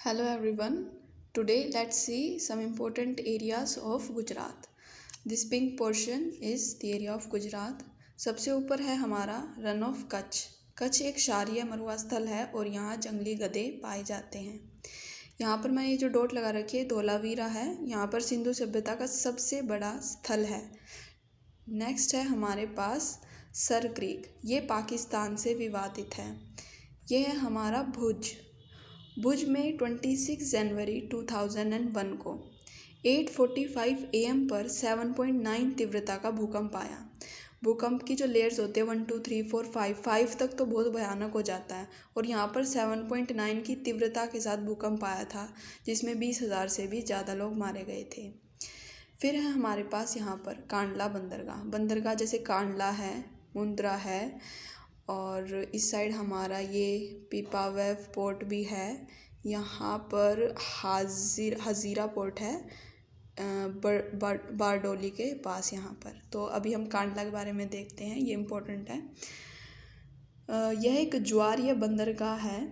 Hello everyone. Today let's see some important areas of Gujarat. This pink portion is the area of Gujarat. सबसे ऊपर है हमारा run of Kutch. Kutch एक क्षारीय मरुआ स्थल है और यहाँ जंगली गधे पाए जाते हैं। यहाँ पर मैं ये जो डॉट लगा रखी है धोलावीरा है, यहाँ पर सिंधु सभ्यता का सबसे बड़ा स्थल है। नेक्स्ट है हमारे पास सर क्रीक, ये पाकिस्तान से विवादित है। ये है हमारा भुज। भुज में 26 जनवरी 2001 को 8:45 AM पर 7.9 तीव्रता का भूकंप आया। भूकंप की जो लेयर्स होते हैं 1 2 3 4 5 तक तो बहुत भयानक हो जाता है, और यहाँ पर 7.9 की तीव्रता के साथ भूकंप आया था, जिसमें 20,000 से भी ज़्यादा लोग मारे गए थे। फिर है हमारे पास यहाँ पर कांडला बंदरगाह। बंदरगाह जैसे कांडला है, मुंद्रा है, और इस साइड हमारा ये पीपावेव पोर्ट भी है। यहाँ पर हज़ीरा पोर्ट है बारडोली के पास यहाँ पर। तो अभी हम कांडला के बारे में देखते हैं, ये इम्पोर्टेंट है। यह एक ज्वारीय बंदरगाह है।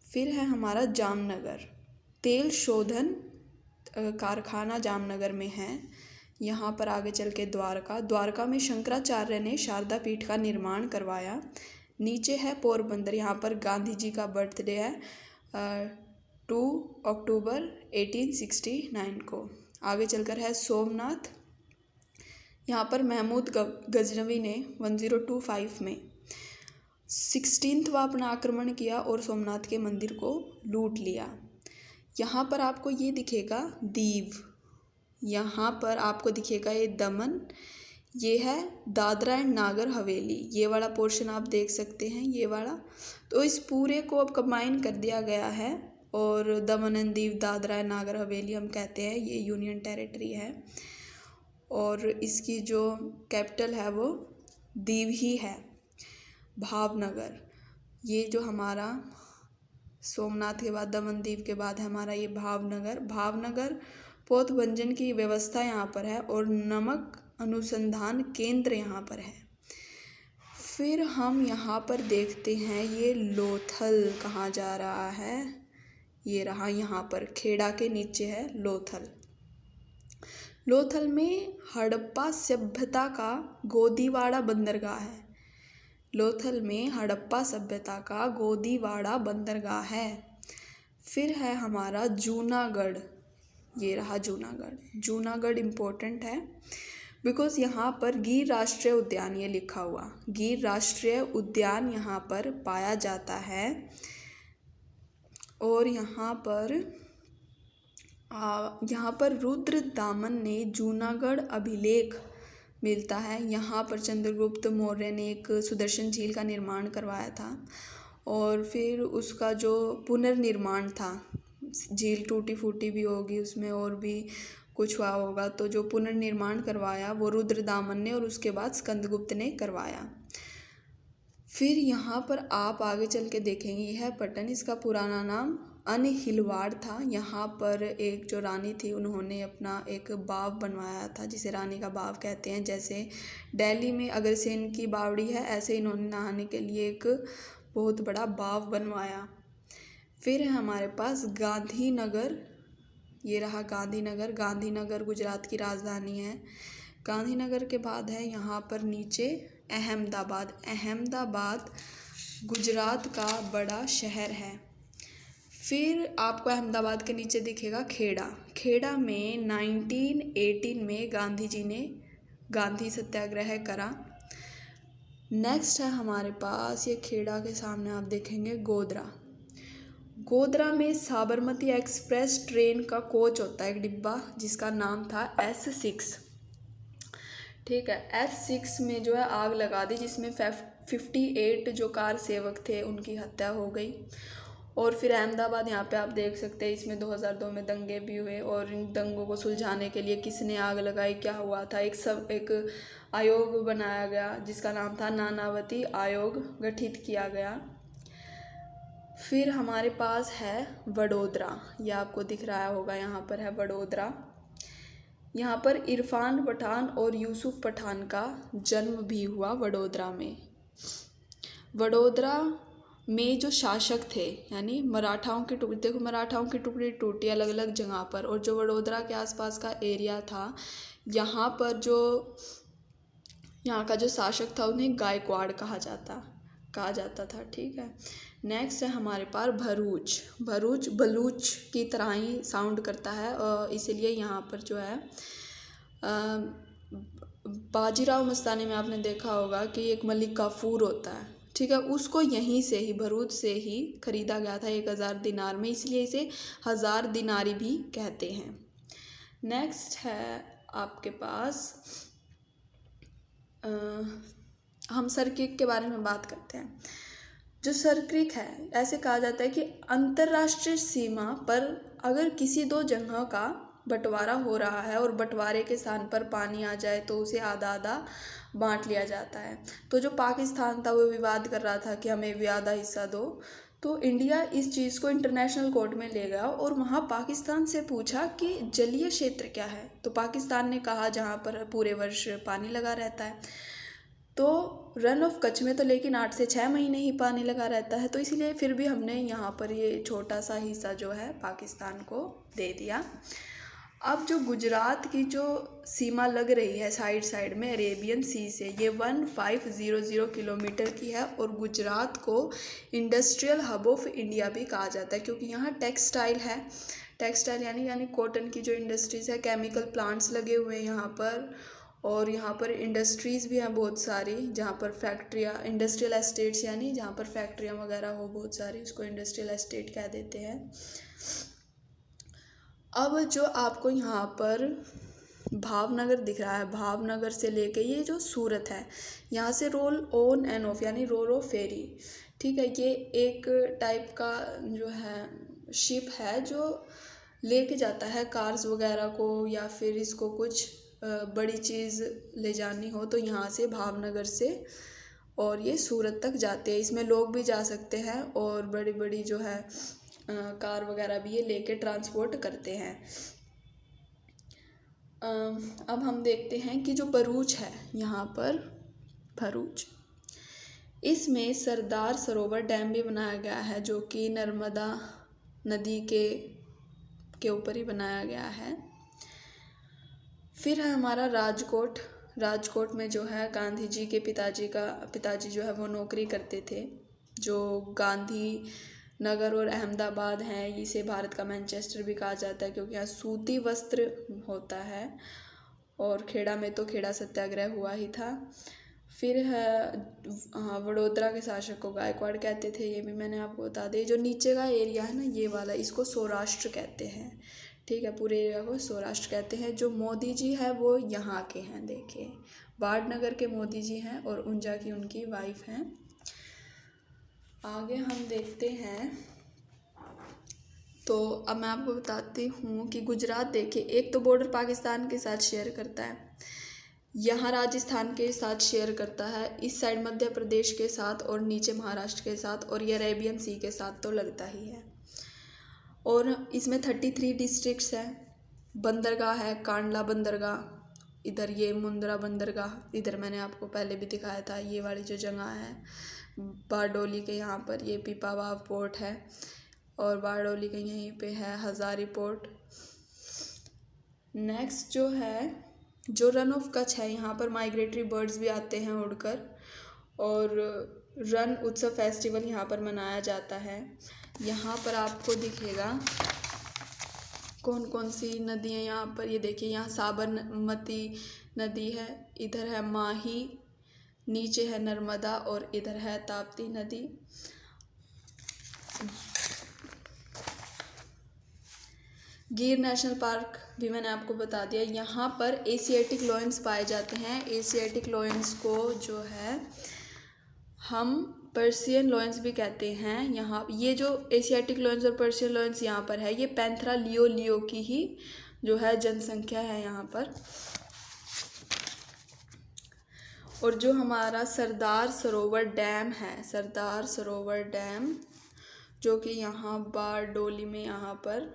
फिर है हमारा जामनगर, तेल शोधन कारखाना जामनगर में है। यहाँ पर आगे चल के द्वारका में शंकराचार्य ने शारदा पीठ का निर्माण करवाया। नीचे है पोरबंदर, यहाँ पर गांधी जी का बर्थडे है 2 अक्टूबर 1869 को। आगे चलकर है सोमनाथ, यहाँ पर महमूद गजनवी ने 1025 में 16वां अपना आक्रमण किया और सोमनाथ के मंदिर को लूट लिया। यहाँ पर आपको ये दिखेगा दीव, यहाँ पर आपको दिखेगा ये दमन, ये है दादरा एंड नागर हवेली। ये वाला पोर्शन आप देख सकते हैं, ये वाला। तो इस पूरे को अब कंबाइन कर दिया गया है और दमन एंड दीव, दादरा एंड नागर हवेली हम कहते हैं, ये यूनियन टेरिटरी है। और इसकी जो कैपिटल है वो दीव ही है। भावनगर, ये जो हमारा सोमनाथ के बाद, दमन दीव के बाद है हमारा ये भावनगर। भावनगर पौध व्यंजन की व्यवस्था यहाँ पर है और नमक अनुसंधान केंद्र यहाँ पर है। फिर हम यहाँ पर देखते हैं ये लोथल कहाँ जा रहा है, ये रहा यहाँ पर खेड़ा के नीचे है लोथल। लोथल में हड़प्पा सभ्यता का गोदीवाड़ा बंदरगाह है। लोथल में हड़प्पा सभ्यता का गोदीवाड़ा बंदरगाह है। फिर है हमारा जूनागढ़, ये रहा जूनागढ़। जूनागढ़ इम्पोर्टेंट है बिकॉज यहाँ पर गिर राष्ट्रीय उद्यान, ये लिखा हुआ गिर राष्ट्रीय उद्यान यहाँ पर पाया जाता है। और यहाँ पर रुद्र दामन ने जूनागढ़ अभिलेख मिलता है। यहाँ पर चंद्रगुप्त मौर्य ने एक सुदर्शन झील का निर्माण करवाया था, और फिर उसका जो पुनर्निर्माण था, झील टूटी फूटी भी होगी उसमें और भी कुछ हुआ होगा, तो जो पुनर्निर्माण करवाया वो रुद्रदामन ने और उसके बाद स्कंदगुप्त ने करवाया। फिर यहाँ पर आप आगे चल के देखेंगे यह है पटन, इसका पुराना नाम अनहिलवाड़ था। यहाँ पर एक जो रानी थी उन्होंने अपना एक बाव बनवाया था, जिसे रानी का बाव कहते हैं। जैसे दिल्ली में अग्रसेन की बावड़ी है, ऐसे इन्होंने नहाने के लिए एक बहुत बड़ा बाव बनवाया। फिर है हमारे पास गांधीनगर, ये रहा गांधीनगर। गांधीनगर गुजरात की राजधानी है। गांधीनगर के बाद है यहाँ पर नीचे अहमदाबाद। अहमदाबाद गुजरात का बड़ा शहर है। फिर आपको अहमदाबाद के नीचे दिखेगा खेड़ा। खेड़ा में 1918 में गांधी जी ने गांधी सत्याग्रह करा। नेक्स्ट है हमारे पास ये खेड़ा के सामने आप देखेंगे गोधरा। गोधरा में साबरमती एक्सप्रेस ट्रेन का कोच होता है, एक डिब्बा, जिसका नाम था S6। ठीक है, S6 में जो है आग लगा दी, जिसमें 58 जो कार सेवक थे उनकी हत्या हो गई। और फिर अहमदाबाद यहाँ पे आप देख सकते हैं, इसमें 2002 में दंगे भी हुए, और इन दंगों को सुलझाने के लिए किसने आग लगाई, क्या हुआ था, एक आयोग बनाया गया जिसका नाम था नानावती आयोग, गठित किया गया। फिर हमारे पास है वडोदरा, यह आपको दिख रहा होगा, यहाँ पर है वडोदरा। यहाँ पर इरफान पठान और यूसुफ पठान का जन्म भी हुआ वडोदरा में। वडोदरा में जो शासक थे, यानी मराठाओं के टुकड़े, देखो मराठाओं के टुकड़े टूटे अलग अलग जगह पर, और जो वडोदरा के आसपास का एरिया था, यहाँ पर जो यहाँ का जो शासक था उन्हें गायकवाड़ कहा जाता था। ठीक है। नेक्स्ट है हमारे पास भरूच। भरूच बलूच की तरह ही साउंड करता है, और इसीलिए यहाँ पर जो है बाजीराव मस्तानी में आपने देखा होगा कि एक मलिक काफूर होता है, ठीक है, उसको यहीं से ही भरूच से ही खरीदा गया था 1000 दिनार में, इसलिए इसे 1000 दिनारी भी कहते हैं। नेक्स्ट है आपके पास हम सर्किट के बारे में बात करते हैं। जो सर्किट है, ऐसे कहा जाता है कि अंतर्राष्ट्रीय सीमा पर अगर किसी दो जगह का बंटवारा हो रहा है और बंटवारे के स्थान पर पानी आ जाए तो उसे आधा आधा बांट लिया जाता है। तो जो पाकिस्तान था वो विवाद कर रहा था कि हमें भी आधा हिस्सा दो, तो इंडिया इस चीज़ को इंटरनेशनल कोर्ट में ले गया और वहाँ पाकिस्तान से पूछा कि जलीय क्षेत्र क्या है। तो पाकिस्तान ने कहा जहाँ पर पूरे वर्ष पानी लगा रहता है। तो रन ऑफ कच्छ में तो लेकिन 8 से 6 महीने ही पानी लगा रहता है, तो इसलिए फिर भी हमने यहाँ पर ये छोटा सा हिस्सा जो है पाकिस्तान को दे दिया। अब जो गुजरात की जो सीमा लग रही है साइड में अरेबियन सी से, ये 1500 किलोमीटर की है, और गुजरात को इंडस्ट्रियल हब ऑफ इंडिया भी कहा जाता है, क्योंकि यहाँ टेक्सटाइल है। टेक्सटाइल यानी कॉटन की जो इंडस्ट्रीज़ है, केमिकल प्लांट्स लगे हुए हैं यहाँ पर, और यहाँ पर इंडस्ट्रीज़ भी हैं बहुत सारी, जहाँ पर फैक्ट्रियाँ, इंडस्ट्रियल एस्टेट्स, यानी जहाँ पर फैक्ट्रियाँ वगैरह हो बहुत सारी, उसको इंडस्ट्रियल एस्टेट कह देते हैं। अब जो आपको यहाँ पर भावनगर दिख रहा है, भावनगर से लेके ये जो सूरत है, यहाँ से रोल ऑन एंड ऑफ यानी रोरो फेरी, ठीक है, ये एक टाइप का जो है शिप है जो लेके जाता है कार्स वगैरह को, या फिर इसको कुछ बड़ी चीज़ ले जानी हो तो यहाँ से भावनगर से, और ये सूरत तक जाते हैं। इसमें लोग भी जा सकते हैं और बड़ी बड़ी जो है कार वगैरह भी ये लेके ट्रांसपोर्ट करते हैं। अब हम देखते हैं कि जो भरूच है, यहाँ पर भरूच, इसमें सरदार सरोवर डैम भी बनाया गया है, जो कि नर्मदा नदी के ऊपर ही बनाया गया है। फिर है हमारा राजकोट। राजकोट में जो है गांधी जी के पिताजी जो है वो नौकरी करते थे। जो गांधी नगर और अहमदाबाद हैं, इसे भारत का मैनचेस्टर भी कहा जाता है, क्योंकि यहाँ सूती वस्त्र होता है, और खेड़ा में तो खेड़ा सत्याग्रह हुआ ही था। फिर है वडोदरा के शासक को गायकवाड़ कहते थे, ये भी मैंने आपको बता दी। जो नीचे का एरिया है ना, ये वाला, इसको सौराष्ट्र कहते हैं, ठीक है, पूरे एरिया को सौराष्ट्र कहते हैं। जो मोदी जी है वो यहाँ के हैं, देखिए वाडनगर के मोदी जी हैं, और ऊंजा की उनकी वाइफ हैं। आगे हम देखते हैं, तो अब मैं आपको बताती हूँ कि गुजरात देखिए, एक तो बॉर्डर पाकिस्तान के साथ शेयर करता है, यहाँ राजस्थान के साथ शेयर करता है, इस साइड मध्य प्रदेश के साथ, और नीचे महाराष्ट्र के साथ, और ये अरेबियन सी के साथ तो लगता ही है। और इसमें 33 डिस्ट्रिक्ट्स हैं। बंदरगाह है, कांडला बंदरगाह, इधर ये मुंद्रा बंदरगाह, इधर मैंने आपको पहले भी दिखाया था, ये वाली जो जगह है बारडोली के यहाँ पर, ये पीपावाव पोर्ट है, और बारडोली के यहीं पे है हज़ारी पोर्ट। नेक्स्ट जो है, जो रन ऑफ कच्छ है, यहाँ पर माइग्रेटरी बर्ड्स भी आते हैं उड़कर, और रण उत्सव फेस्टिवल यहाँ पर मनाया जाता है। यहाँ पर आपको दिखेगा कौन कौन सी नदी है यहाँ पर, ये देखिए, यहाँ साबरमती नदी है, इधर है माही, नीचे है नर्मदा, और इधर है ताप्ती नदी। गिर नेशनल पार्क भी मैंने आपको बता दिया। यहाँ पर एशियाटिक लॉयंस पाए जाते हैं। एशियाटिक लॉयंस को जो है हम पर्शियन लॉयंस भी कहते हैं। यहाँ ये जो एशियाटिक लॉयंस और पर्शियन लॉयंस यहाँ पर है, ये पैंथरा लियो की ही जो है जनसंख्या है यहाँ पर। और जो हमारा सरदार सरोवर डैम है, सरदार सरोवर डैम, जो कि यहाँ बारडोली में यहाँ पर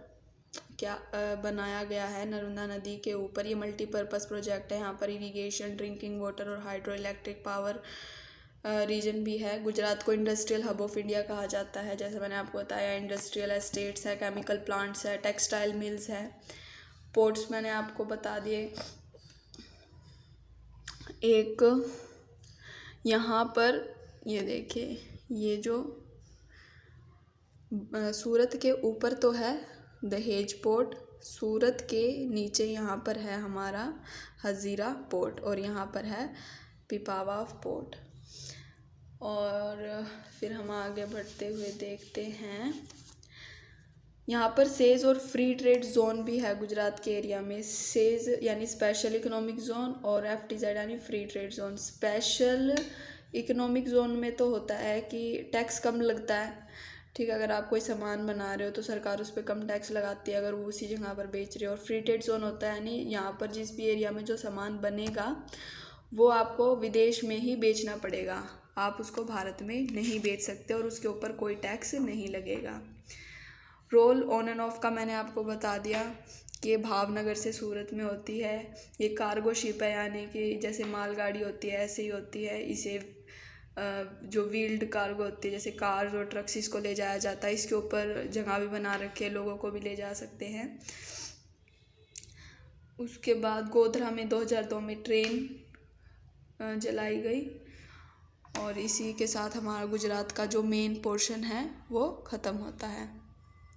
क्या बनाया गया है नर्मदा नदी के ऊपर। ये मल्टीपर्पज़ प्रोजेक्ट है। यहाँ पर इरिगेशन, ड्रिंकिंग वाटर और हाइड्रो इलेक्ट्रिक पावर रीजन भी है। गुजरात को इंडस्ट्रियल हब ऑफ इंडिया कहा जाता है, जैसे मैंने आपको बताया इंडस्ट्रियल एस्टेट्स है, केमिकल प्लांट्स है, टेक्सटाइल मिल्स है, पोर्ट्स मैंने आपको बता दिए। एक यहाँ पर ये देखिए, ये जो सूरत के ऊपर तो है दहेज पोर्ट, सूरत के नीचे यहाँ पर है हमारा हज़ीरा पोर्ट और यहाँ पर है पिपावा पोर्ट। और फिर हम आगे बढ़ते हुए देखते हैं, यहाँ पर सेज और फ्री ट्रेड जोन भी है गुजरात के एरिया में। सेज यानी स्पेशल इकोनॉमिक जोन और FTZ यानी free trade zone. Special economic zone में तो होता है कि टैक्स कम लगता है, ठीक है, अगर आप कोई सामान बना रहे हो तो सरकार उस पर कम टैक्स लगाती है अगर वो उसी जगह पर बेच रहे हो। और फ्री ट्रेड जोन होता है यानी यहाँ पर जिस भी एरिया में जो सामान बनेगा वो आपको विदेश में ही बेचना पड़ेगा, आप उसको भारत में नहीं बेच सकते और उसके ऊपर कोई टैक्स नहीं लगेगा। रोल ऑन एंड ऑफ का मैंने आपको बता दिया कि ये भावनगर से सूरत में होती है। ये कार्गो शिप है, यानी कि जैसे मालगाड़ी होती है ऐसे ही होती है। इसे जो व्हील्ड कार्गो होती है जैसे कार और ट्रक्स, इसको ले जाया जाता है। इसके ऊपर जगह भी बना रखे हैं, लोगों को भी ले जा सकते हैं। उसके बाद गोधरा में 2002 में ट्रेन जलाई गई और इसी के साथ हमारा गुजरात का जो मेन पोर्शन है वो ख़त्म होता है।